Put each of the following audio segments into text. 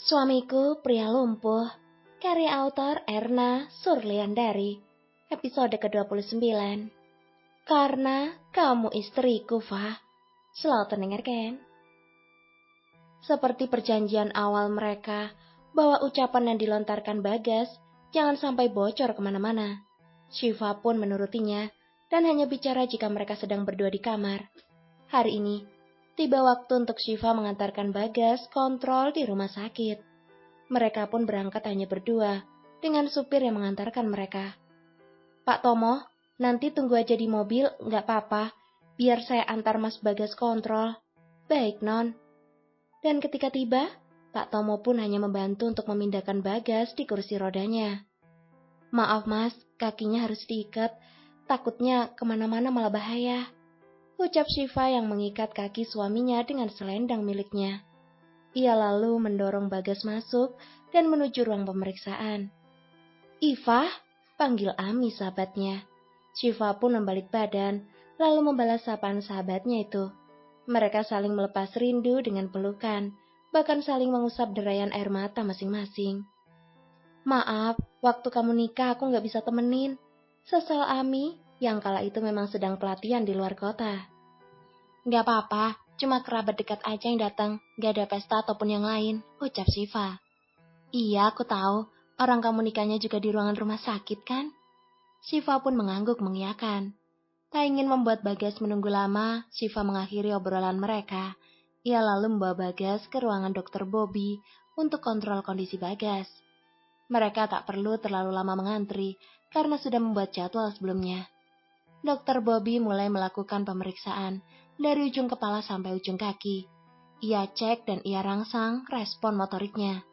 Suamiku Pria Lumpuh, karya autor Erna Surliandari, episode ke-29. Karena kamu istriku, Fah. Selalu dengarkan. Seperti perjanjian awal mereka, bahwa ucapan yang dilontarkan Bagas jangan sampai bocor kemana-mana. Syifa pun menurutinya, dan hanya bicara jika mereka sedang berdua di kamar. Hari ini, tiba waktu untuk Syifa mengantarkan Bagas kontrol di rumah sakit. Mereka pun berangkat hanya berdua, dengan supir yang mengantarkan mereka. Pak Tomo, nanti tunggu aja di mobil, nggak apa-apa, biar saya antar Mas Bagas kontrol. Baik, Non. Dan ketika tiba, Pak Tomo pun hanya membantu untuk memindahkan Bagas di kursi rodanya. Maaf Mas, kakinya harus diikat, takutnya kemana-mana malah bahaya. Ucap Syifa yang mengikat kaki suaminya dengan selendang miliknya. Ia lalu mendorong Bagas masuk dan menuju ruang pemeriksaan. "Iva," panggil Ami sahabatnya. Syifa pun membalik badan, lalu membalas sapaan sahabatnya itu. Mereka saling melepas rindu dengan pelukan, bahkan saling mengusap derayan air mata masing-masing. "Maaf, waktu kamu nikah aku nggak bisa temenin," sesal Ami yang kala itu memang sedang pelatihan di luar kota. "Nggak apa-apa, cuma kerabat dekat aja yang datang, nggak ada pesta ataupun yang lain," ucap Syifa. "Iya, aku tahu. Orang kamu nikahnya juga di ruangan rumah sakit, kan?" Syifa pun mengangguk mengiyakan. Tak ingin membuat Bagas menunggu lama, Syifa mengakhiri obrolan mereka. Ia lalu membawa Bagas ke ruangan dokter Bobby untuk kontrol kondisi Bagas. Mereka tak perlu terlalu lama mengantri karena sudah membuat jadwal sebelumnya. Dokter Bobby mulai melakukan pemeriksaan dari ujung kepala sampai ujung kaki. Ia cek dan ia rangsang respon motoriknya.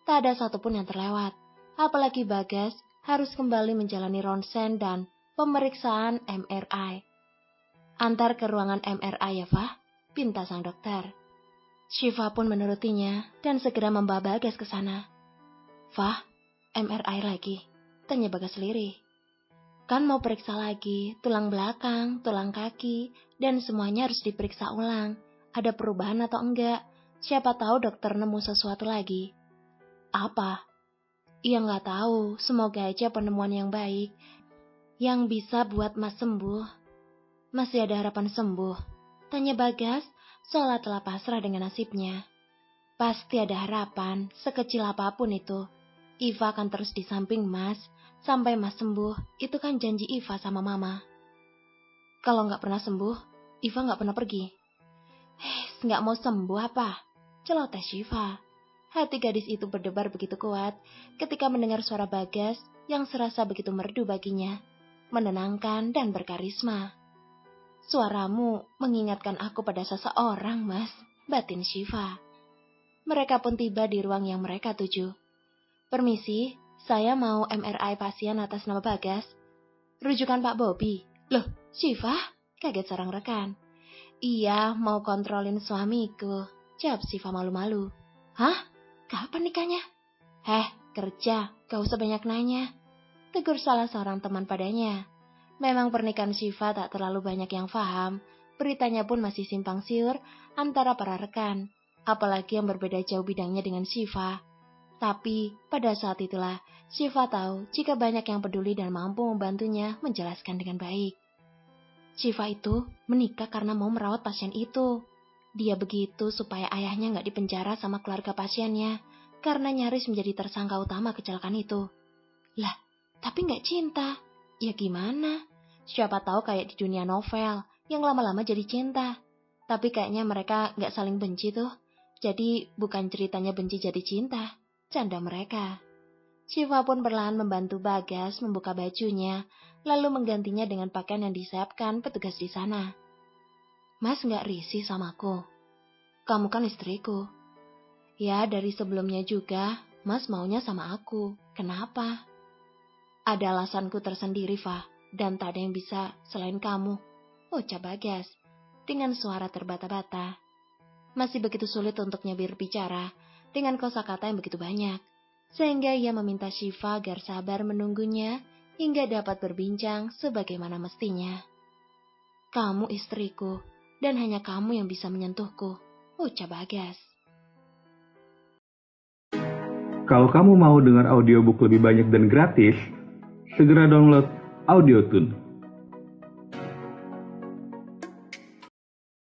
Tak ada satupun yang terlewat, apalagi Bagas harus kembali menjalani ronsen dan pemeriksaan MRI. "Antar ke ruangan MRI ya, Fah," pinta sang dokter. Syifa pun menurutinya dan segera membawa Bagas ke sana. "Fah, MRI lagi?" tanya Bagas lirih. "Kan mau periksa lagi, tulang belakang, tulang kaki, dan semuanya harus diperiksa ulang. Ada perubahan atau enggak? Siapa tahu dokter nemu sesuatu lagi." "Apa?" "Iya nggak tahu, semoga aja penemuan yang baik, yang bisa buat Mas sembuh." "Masih ada harapan sembuh?" tanya Bagas, seolah telah pasrah dengan nasibnya. "Pasti ada harapan, sekecil apapun itu. Iva akan terus di samping Mas, sampai Mas sembuh, itu kan janji Iva sama Mama." "Kalau nggak pernah sembuh, Iva nggak pernah pergi." "Nggak mau sembuh apa?" celoteh Syifa. Hati gadis itu berdebar begitu kuat ketika mendengar suara Bagas yang serasa begitu merdu baginya, menenangkan dan berkarisma. "Suaramu mengingatkan aku pada seseorang, Mas," batin Syifa. Mereka pun tiba di ruang yang mereka tuju. "Permisi, saya mau MRI pasien atas nama Bagas." "Rujukan Pak Bobby." "Loh, Syifa?" kaget seorang rekan. "Iya, mau kontrolin suamiku," jawab Syifa malu-malu. "Hah? Kapan nikahnya?" Kerja, gak usah banyak nanya," tegur salah seorang teman padanya. Memang pernikahan Syifa tak terlalu banyak yang paham, beritanya pun masih simpang siur antara para rekan, apalagi yang berbeda jauh bidangnya dengan Syifa. Tapi pada saat itulah Syifa tahu jika banyak yang peduli dan mampu membantunya menjelaskan dengan baik. Syifa itu menikah karena mau merawat pasien itu. Dia begitu supaya ayahnya nggak dipenjara sama keluarga pasiennya, karena nyaris menjadi tersangka utama kecelakaan itu. Lah, tapi nggak cinta. Ya gimana? Siapa tahu kayak di dunia novel, yang lama-lama jadi cinta. Tapi kayaknya mereka nggak saling benci tuh. Jadi bukan ceritanya benci jadi cinta. Canda mereka. Syifa pun perlahan membantu Bagas membuka bajunya, lalu menggantinya dengan pakaian yang disiapkan petugas di sana. "Mas nggak risih sama aku? Kamu kan istriku." "Ya, dari sebelumnya juga, Mas maunya sama aku. Kenapa?" "Ada alasanku tersendiri, Fah, dan tak ada yang bisa selain kamu," ucap Bagas dengan suara terbata-bata. Masih begitu sulit untuk nyebir bicara dengan kosakata yang begitu banyak, sehingga ia meminta Syifa agar sabar menunggunya hingga dapat berbincang sebagaimana mestinya. "Kamu istriku, dan hanya kamu yang bisa menyentuhku," ucap Bagas. Kalau kamu mau dengar audiobook lebih banyak dan gratis, segera download Audiotune.